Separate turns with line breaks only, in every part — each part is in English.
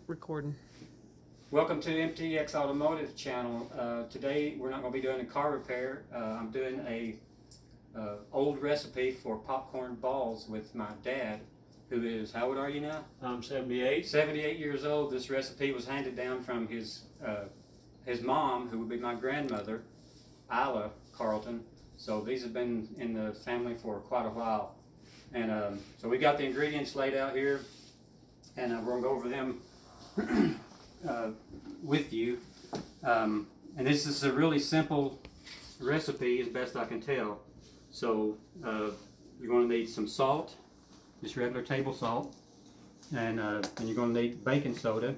Recording.
Welcome to MTX Automotive channel. Today we're not going to be doing a car repair. I'm doing a old recipe for popcorn balls with my dad, who is, how old are you now?
I'm 78.
78 years old. This recipe was handed down from his mom, who would be my grandmother, Isla Carlton. So these have been in the family for quite a while. And so we got the ingredients laid out here, and we're going to go over them with you. And this is a really simple recipe as best I can tell. So you're going to need some salt, just regular table salt, and you're going to need baking soda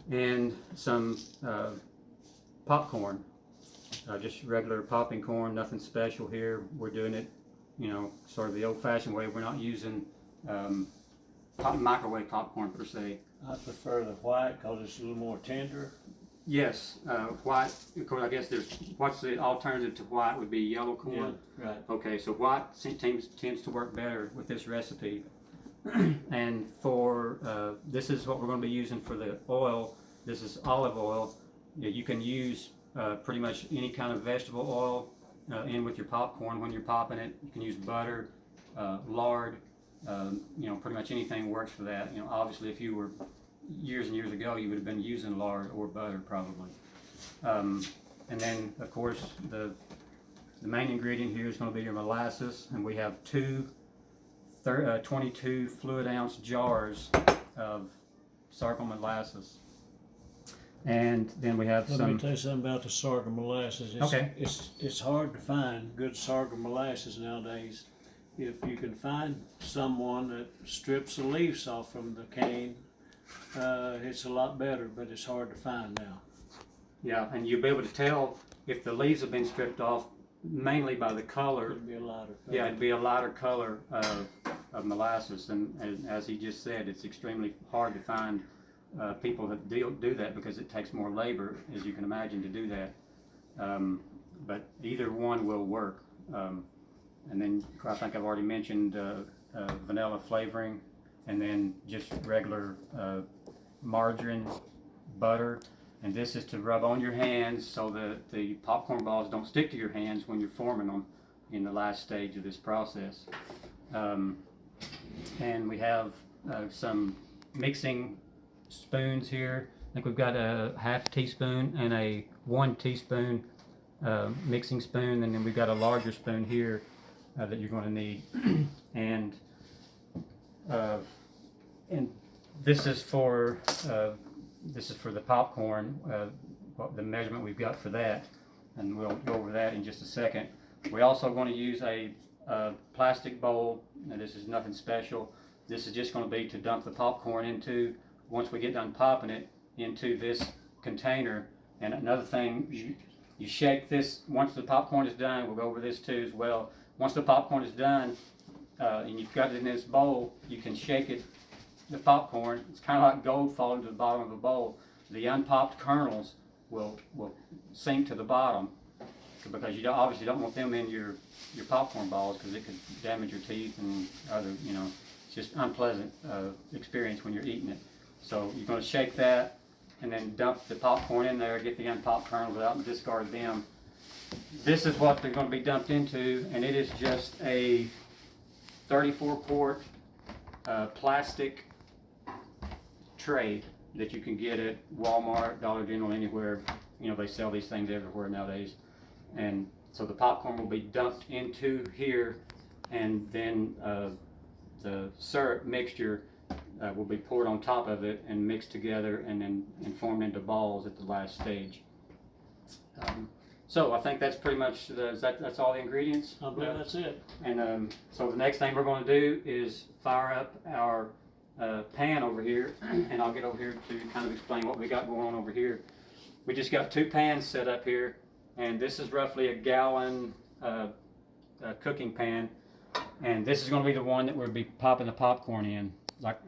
and some popcorn, just regular popping corn, nothing special here. We're doing it, you know, sort of the old-fashioned way. We're not using microwave popcorn per se.
I prefer the white because it's a little more tender.
Yes, white. Of course, I guess what's the alternative to white would be yellow corn.
Yeah, right.
Okay, so white tends to work better with this recipe. And for this is what we're going to be using for the oil. This is olive oil. You can use pretty much any kind of vegetable oil in with your popcorn when you're popping it. You can use butter, lard. You know, pretty much anything works for that. You know, obviously, if you were years and years ago, you would have been using lard or butter probably. And then, of course, the main ingredient here is going to be your molasses, and we have two 22 fluid ounce jars of sorghum molasses. And then we have
Let me tell you something about the sorghum molasses. It's hard to find good sorghum molasses nowadays. If you can find someone that strips the leaves off from the cane, it's a lot better, but it's hard to find now.
Yeah, and you'll be able to tell if the leaves have been stripped off mainly by the color.
It'd be a lighter color.
Yeah, it'd be a lighter color of molasses, and as he just said, it's extremely hard to find people that do that because it takes more labor, as you can imagine, to do that. But either one will work. And then I think I've already mentioned vanilla flavoring, and then just regular margarine, butter, and this is to rub on your hands so that the popcorn balls don't stick to your hands when you're forming them in the last stage of this process. And we have some mixing spoons here. I think we've got a half teaspoon and a 1 teaspoon mixing spoon, and then we've got a larger spoon here that you're going to need. And this is for the popcorn, the measurement we've got for that, and we'll go over that in just a second. We're also going to use a plastic bowl. Now, this is nothing special. This is just going to be to dump the popcorn into, once we get done popping it, into this container. And another thing, you shake this, once the popcorn is done, we'll go over this too as well. Once the popcorn is done, and you've got it in this bowl, you can shake it, the popcorn. It's kind of like gold falling to the bottom of a bowl. The unpopped kernels will sink to the bottom, because you obviously don't want them in your popcorn balls, because it could damage your teeth and other, you know, it's just unpleasant experience when you're eating it. So you're going to shake that, and then dump the popcorn in there, get the unpopped kernels out and discard them. This is what they're going to be dumped into, and it is just a 34-quart plastic tray that you can get at Walmart, Dollar General, anywhere. You know, they sell these things everywhere nowadays. And so the popcorn will be dumped into here, and then the syrup mixture will be poured on top of it and mixed together, and then formed into balls at the last stage. So I think that's pretty much that's all the ingredients.
I believe that's it.
And so the next thing we're going to do is fire up our pan over here, and I'll get over here to kind of explain what we got going on over here. We just got 2 pans set up here, and this is roughly a gallon cooking pan, and this is going to be the one that we'll be popping the popcorn in.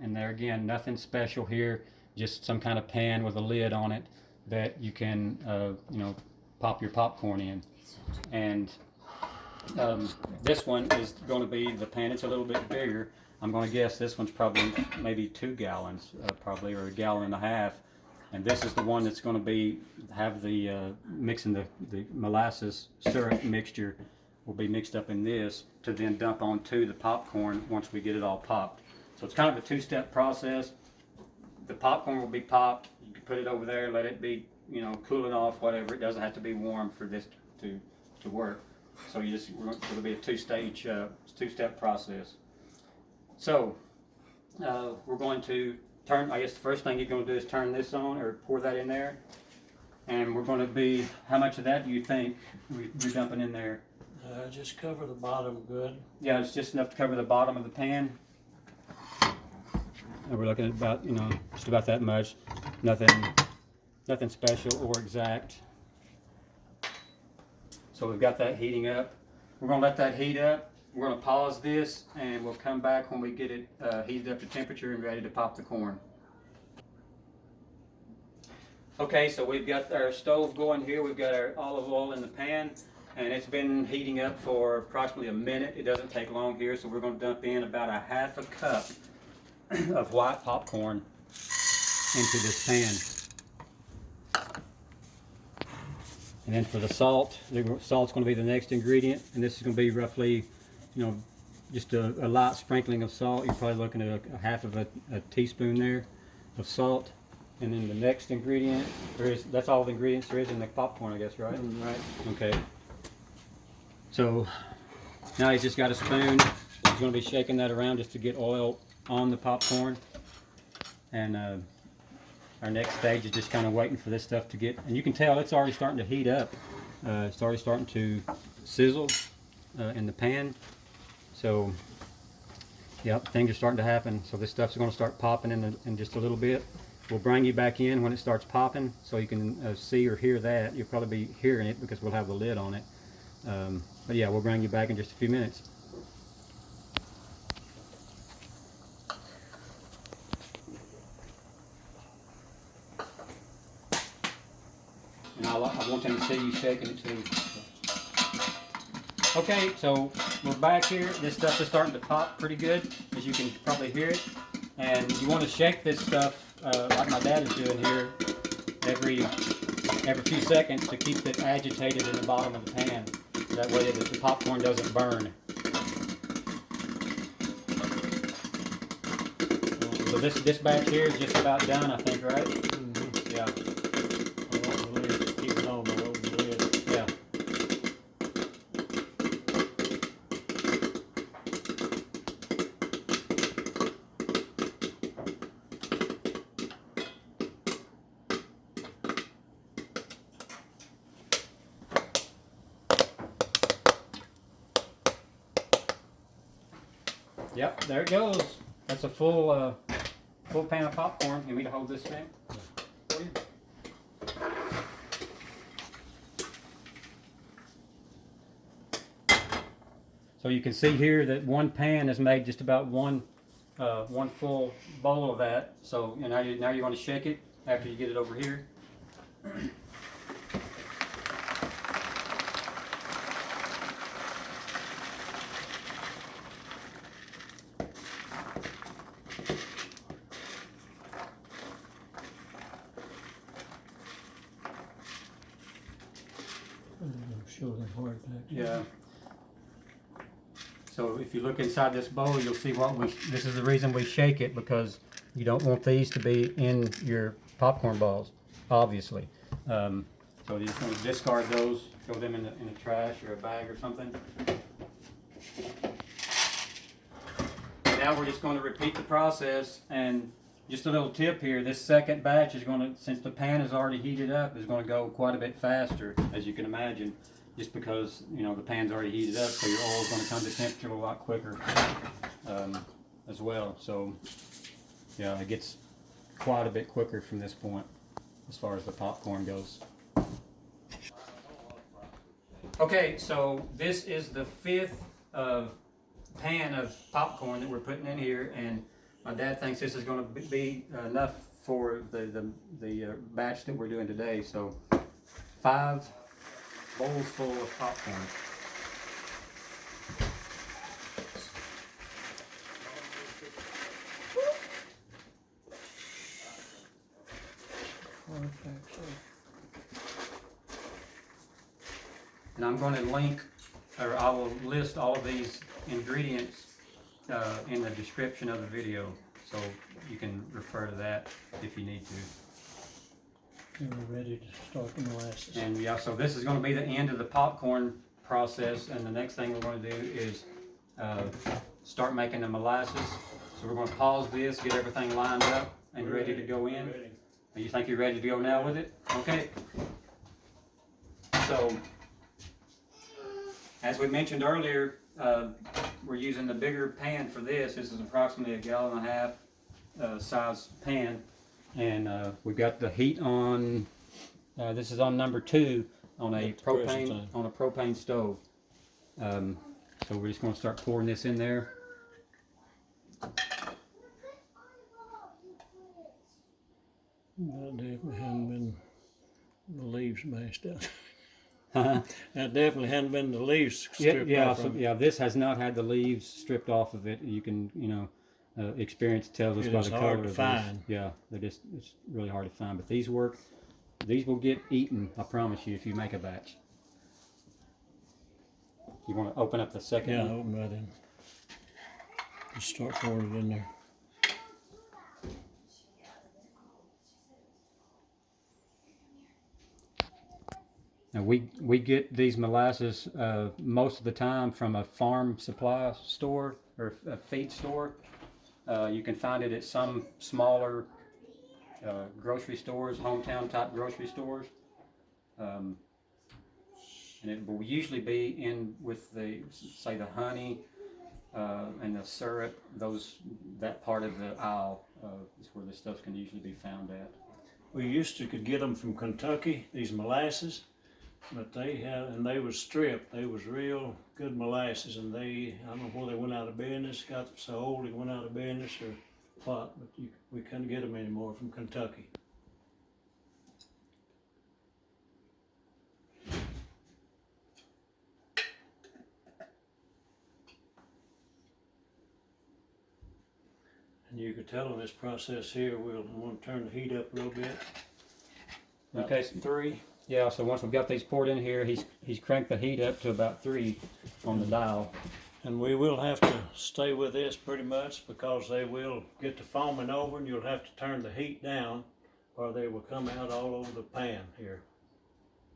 And there again, nothing special here, just some kind of pan with a lid on it that you can you know, pop your popcorn in. And this one is going to be the pan. It's a little bit bigger, I'm going to guess this one's probably maybe 2 gallons, probably, or 1.5 gallons. And this is the one that's going to have the mixing the molasses syrup mixture will be mixed up in this to then dump onto the popcorn once we get it all popped. So it's kind of a 2-step process. The popcorn will be popped. You can put it over there, let it be, you know, cooling off, whatever. It doesn't have to be warm for this to work. So it'll be a 2-step process. So we're going to turn. I guess the first thing you're going to do is turn this on or pour that in there, and we're going to be. How much of that do you think we're dumping in there?
Just cover the bottom good.
Yeah, it's just enough to cover the bottom of the pan. And we're looking at about, you know, just about that much. Nothing special or exact. So we've got that heating up. We're going to let that heat up. We're going to pause this, and we'll come back when we get it heated up to temperature and ready to pop the corn. Okay, so we've got our stove going here. We've got our olive oil in the pan, and it's been heating up for approximately a minute. It doesn't take long here, so we're going to dump in about 1/2 cup of white popcorn into this pan. And then for the salt's going to be the next ingredient, and this is going to be roughly, you know, just a light sprinkling of salt. You're probably looking at a 1/2 teaspoon there of salt. And then the next ingredient, that's all the ingredients there is in the popcorn, I guess, right?
Right.
Okay. So now he's just got a spoon. He's going to be shaking that around just to get oil on the popcorn. And our next stage is just kind of waiting for this stuff to get, and you can tell it's already starting to heat up. It's already starting to sizzle in the pan. So, yep, things are starting to happen. So this stuff's going to start popping in just a little bit. We'll bring you back in when it starts popping so you can see or hear that. You'll probably be hearing it because we'll have the lid on it. But yeah, we'll bring you back in just a few minutes. And I want them to see you shaking it too. Okay, so we're back here. This stuff is starting to pop pretty good, as you can probably hear it. And you want to shake this stuff like my dad is doing here every few seconds to keep it agitated in the bottom of the pan. That way the popcorn doesn't burn. So this batch here is just about done, I think, right?
Mm-hmm.
Yeah.
Keep it on the lid.
Yeah. Yep, there it goes. That's a full pan of popcorn. You want me to hold this thing for you? So you can see here that one pan has made just about one full bowl of that. So now you're going to shake it after you get it over here.
Show them hard back.
Yeah. So if you look inside this bowl, you'll see this is the reason we shake it, because you don't want these to be in your popcorn balls, obviously. So you're just going to discard those, throw them in a trash or a bag or something. Now we're just going to repeat the process, and just a little tip here, this second batch is going to, since the pan is already heated up, is going to go quite a bit faster, as you can imagine, just because, you know, the pan's already heated up, so your oil is going to come to temperature a lot quicker as well. So yeah, it gets quite a bit quicker from this point as far as the popcorn goes. Okay, so this is the 5th pan of popcorn that we're putting in here, and my dad thinks this is going to be enough for the batch that we're doing today. So 5 bowls full of popcorn.
pack, so.
And I'm going to link, or I will list all of these ingredients in the description of the video, so you can refer to that if you need to.
And we're ready to start the molasses.
And yeah, so this is going to be the end of the popcorn process, and the next thing we're going to do is start making the molasses. So we're going to pause this, get everything lined up and ready to go in. You think you're ready to go now with it? Okay. So, as we mentioned earlier, we're using the bigger pan for this. This is approximately 1.5 gallon size pan, and we've got the heat on. This is on number 2 on a propane stove. So we're just going to start pouring this in there.
That definitely hadn't been the leaves mashed up. That definitely hadn't been the leaves stripped off.
Yeah, this has not had the leaves stripped off of it. You can, experience tells us by the color of this. Yeah, it's really hard to find. But these work. These will get eaten, I promise you, if you make a batch. You want to open up the second one?
Yeah, open that in. Just start pouring it in there.
Now we get these molasses most of the time from a farm supply store or a feed store. You can find it at some smaller grocery stores, hometown type grocery stores. And it will usually be in with the honey and the syrup. That part of the aisle is where this stuff can usually be found at.
We used to could get them from Kentucky, these molasses. But they was stripped. They was real good molasses, and I don't know whether they went out of business, got so old they went out of business or what, but we couldn't get them anymore from Kentucky. And you could tell in this process here, I'm going to turn the heat up a little bit.
Okay.
3.
Yeah, so once we've got these poured in here, he's cranked the heat up to about 3 on the dial.
And we will have to stay with this pretty much because they will get to foaming over, and you'll have to turn the heat down or they will come out all over the pan here.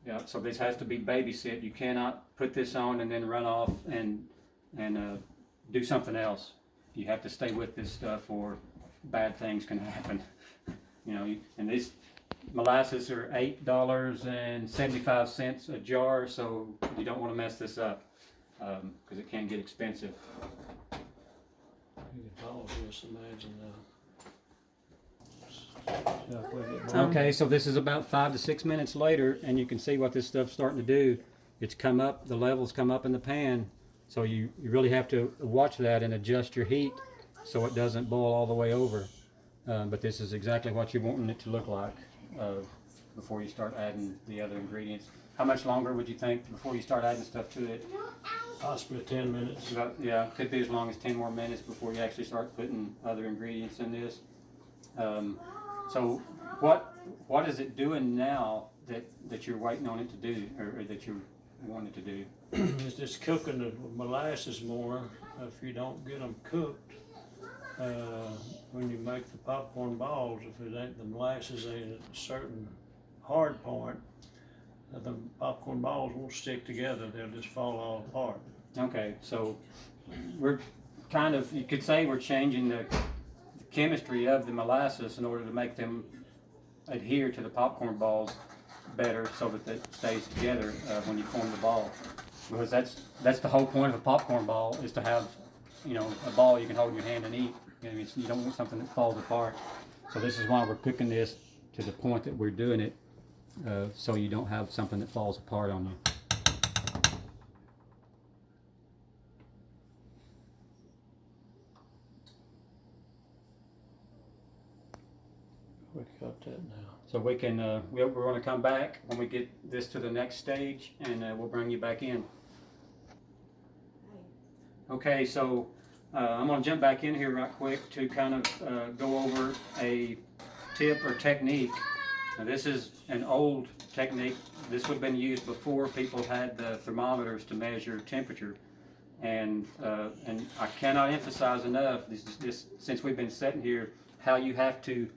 Yeah, so this has to be babysit. You cannot put this on and then run off and do something else. You have to stay with this stuff or bad things can happen. And these molasses are $8.75 a jar, so you don't want to mess this up because it can get expensive.
You can pause this, imagine.
Okay, so this is about 5 to 6 minutes later, and you can see what this stuff's starting to do. It's come up, the levels come up in the pan, so you really have to watch that and adjust your heat so it doesn't boil all the way over. But this is exactly what you're wanting it to look like before you start adding the other ingredients. How much longer would you think before you start adding stuff to it?
Possibly 10 minutes.
Yeah, could be as long as 10 more minutes before you actually start putting other ingredients in this. So what is it doing now that you're waiting on it to do, or that you want it to do?
It's just cooking the molasses more. If you don't get them cooked, when you make the popcorn balls, if it ain't the molasses ain't at a certain hard point, the popcorn balls won't stick together. They'll just fall all apart.
Okay, so we're kind of, you could say we're changing the chemistry of the molasses in order to make them adhere to the popcorn balls better so that it stays together when you form the ball. Because that's the whole point of a popcorn ball, is to have a ball you can hold in your hand and eat. You don't want something that falls apart. So this is why we're cooking this to the point that we're doing it, so you don't have something that falls apart on you.
We got that now.
So we can, we're going to come back when we get this to the next stage, and we'll bring you back in. Okay, so I'm going to jump back in here right quick to kind of go over a tip or technique Now this is an old technique. This would have been used before people had the thermometers to measure temperature. And I cannot emphasize enough, this since we've been sitting here, how you have to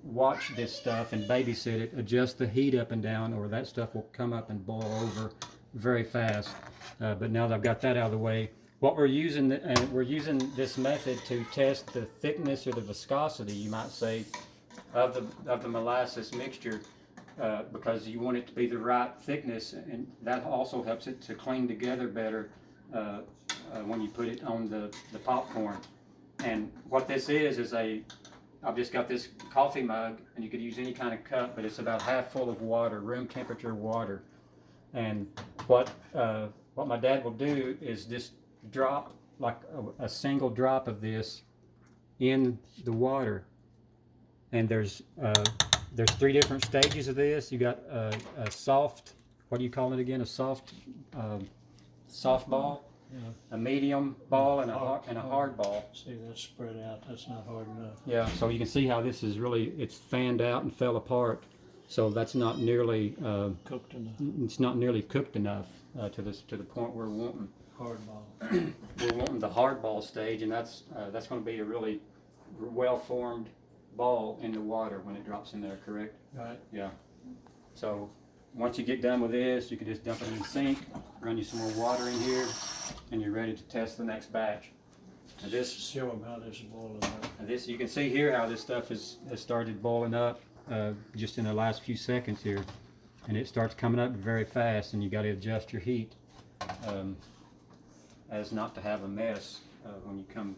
watch this stuff and babysit it, adjust the heat up and down, or that stuff will come up and boil over very fast. But now that I've got that out of the way, what we're using this method to test the thickness or the viscosity, you might say, of the molasses mixture, because you want it to be the right thickness, and that also helps it to cling together better when you put it on the popcorn. And what this is I've just got this coffee mug, and you could use any kind of cup, but it's about half full of water, room temperature water. And what my dad will do is just drop like a single drop of this in the water. And there's 3 different stages of this. You got a soft, what do you call it again? A soft ball, yeah. A medium ball, and a hard ball.
See, that's spread out. That's not hard enough.
Yeah, so you can see how this is really, it's fanned out and fell apart. So that's not nearly
cooked enough.
It's not nearly cooked enough to the point we're wanting
hard ball.
We're wanting the hard ball stage, and that's going to be a really well formed ball in the water when it drops in there. Correct?
Right.
Yeah. So once you get done with this, you can just dump it in the sink, run you some more water in here, and you're ready to test the next batch. Now this,
show them how this is boiling up.
This, you can see here how this stuff has started boiling up just in the last few seconds here, and it starts coming up very fast, and you got to adjust your heat as not to have a mess when you come,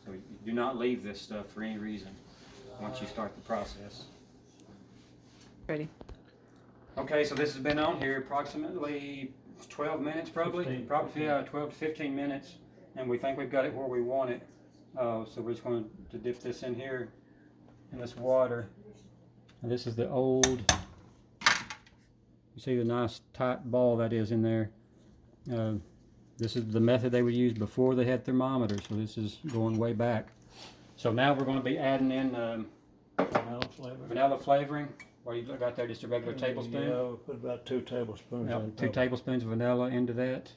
so you do not leave this stuff for any reason once you start the process.
Ready.
Okay, so this has been on here approximately 12 minutes, probably.
15.
Yeah, 12 to 15 minutes, and we think we've got it where we want it. So we're just going to dip this in here in this water. And this is the old. You see the nice tight ball that is in there. This is the method they would use before they had thermometers. So this is going way back. So now we're going to be adding in vanilla flavoring. What do you got there? Just a regular tablespoon?
Yeah, we'll put about 2 tablespoons.
Yep, 2 tablespoons of vanilla into that.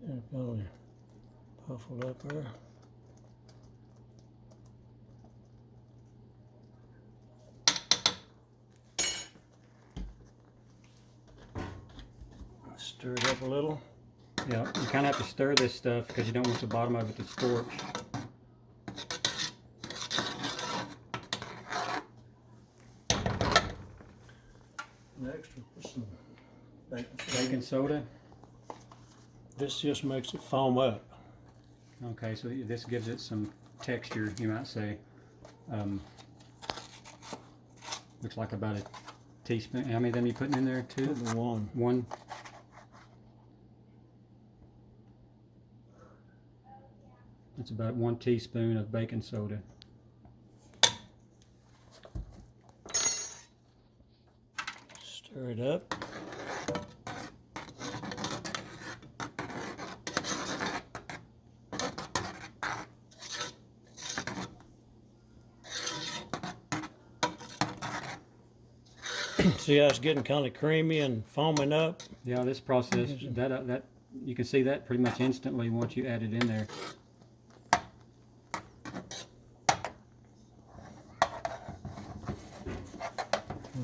Yeah, probably puffled up there. Stir it up a little.
Yeah, you kind of have to stir this stuff because you don't want the bottom of it to scorch.
Next, we'll put some
Baking soda.
This just makes it foam up.
Okay, so this gives it some texture, you might say. Looks like about a teaspoon. How many of them are you putting in there? 2?
One.
1. That's about 1 teaspoon of baking soda.
Stir it up. See how it's getting kind of creamy and foaming up?
Yeah, this process, that you can see that pretty much instantly once you add it in there.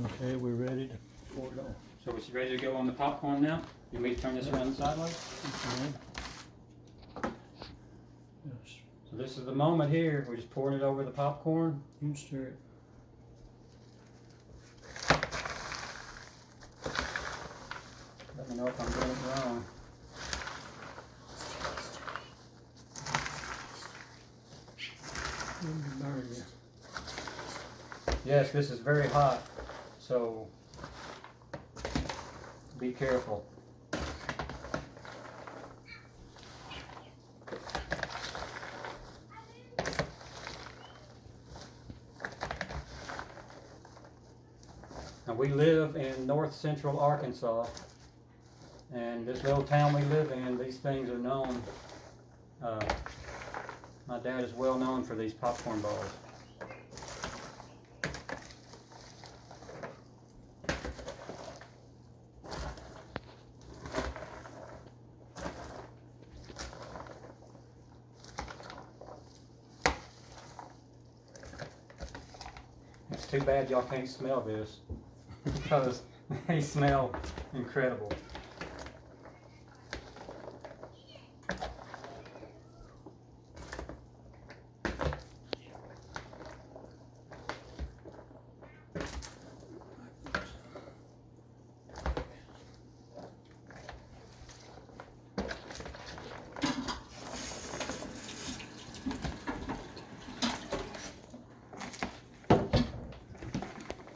Okay, we're ready to pour it on.
So it's ready to go on the popcorn now? You want me to turn this around sideways?
Okay. Yes.
So this is the moment here. We're just pouring it over the popcorn.
You stir it.
Let me know if I'm doing it wrong.
Burn you.
Yes, this is very hot, so be careful. Now we live in north central Arkansas, and this little town we live in, these things are known. My dad is well known for these popcorn balls. too bad y'all can't smell this because they smell incredible.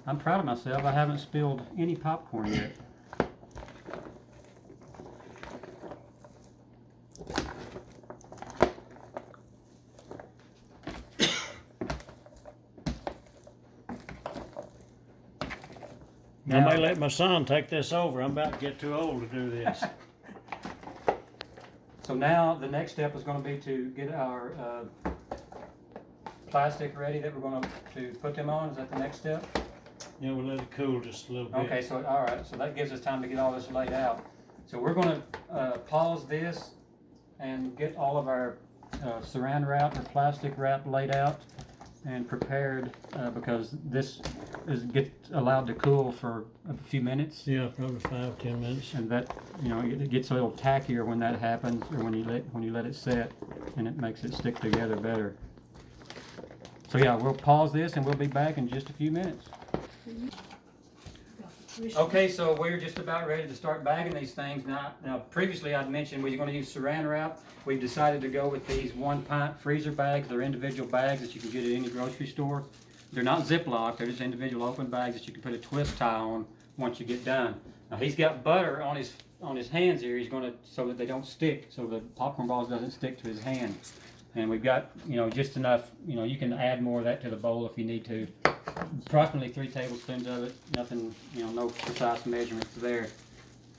I'm proud of myself. I haven't spilled any popcorn yet.
I may let my son take this over. I'm about to get too old to do this.
So now the next step is going to be to get our plastic ready that we're going to put them on. Is that the next step?
Yeah, we'll let it cool just a little bit.
Okay, so all right, so that gives us time to get all this laid out. So we're going to pause this and get all of our saran wrap or plastic wrap laid out and prepared because this gets allowed to cool for a few minutes.
Yeah, probably 5-10 minutes.
And that, you know, it gets a little tackier when that happens, or when you let it set, and it makes it stick together better. So yeah, we'll pause this and we'll be back in just a few minutes. Okay, so we're just about ready to start bagging these things. Now previously I'd mentioned we were going to use saran wrap. We've decided to go with these 1-pint freezer bags. They're individual bags that you can get at any grocery store. They're not Ziploc, they're just individual open bags that you can put a twist tie on once you get done. Now he's got butter on his hands here. He's going to, so that they don't stick, so the popcorn balls doesn't stick to his hand. And we've got, you know, just enough, you know, you can add more of that to the bowl if you need to. Approximately 3 tablespoons of it. Nothing, you know, no precise measurements there.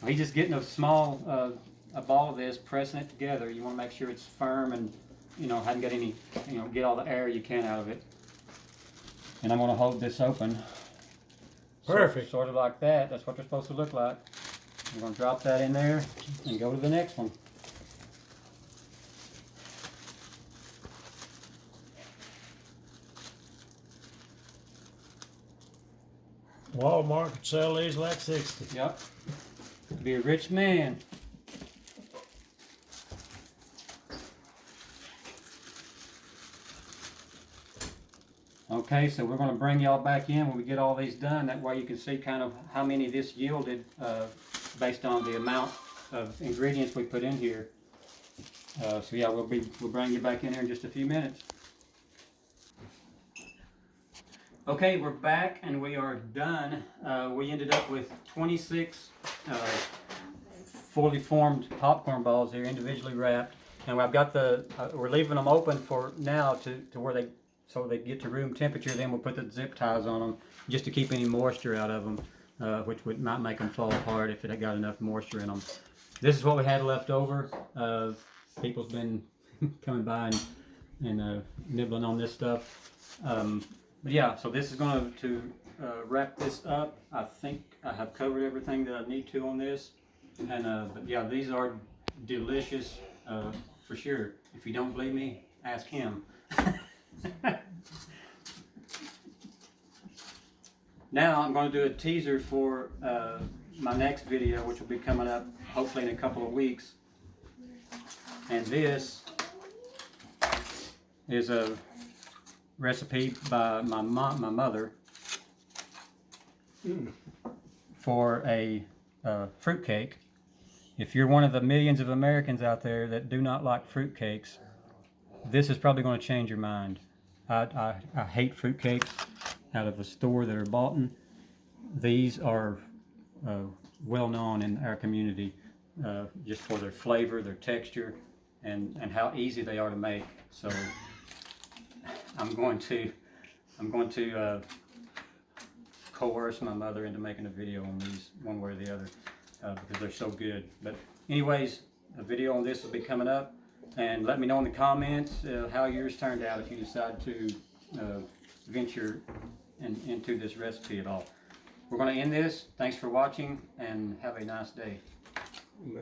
He's just getting a small a ball of this, pressing it together. You want to make sure it's firm and, you know, haven't got any, you know, get all the air you can out of it. And I'm going to hold this open.
Perfect.
Sort of like that. That's what they're supposed to look like. I'm going to drop that in there and go to the next one.
Walmart could sell these like 60.
Yep. Be a rich man. Okay, so we're going to bring y'all back in when we get all these done. That way you can see kind of how many this yielded based on the amount of ingredients we put in here. So yeah, we'll bring you back in here in just a few minutes. Okay, we're back and we are done. We ended up with 26 fully formed popcorn balls here, individually wrapped. And I've got we're leaving them open for now to where so they get to room temperature. Then we'll put the zip ties on them just to keep any moisture out of them, which might make them fall apart if it had got enough moisture in them. This is what we had left over. People's been coming by and nibbling on this stuff. But yeah, so this is going to wrap this up. I think I have covered everything that I need to on this. And but yeah, these are delicious for sure. If you don't believe me, ask him. Now I'm going to do a teaser for my next video, which will be coming up hopefully in a couple of weeks. And this is a recipe by my mother for a fruit cake. If you're one of the millions of Americans out there that do not like fruit cakes, this is probably going to change your mind. I hate fruit cakes out of the store that are bought in. These are well known in our community just for their flavor, their texture, and how easy they are to make. So I'm going to coerce my mother into making a video on these one way or the other because they're so good. But anyways, a video on this will be coming up, and let me know in the comments how yours turned out if you decide to venture into this recipe at all. We're going to end this. Thanks for watching and have a nice day.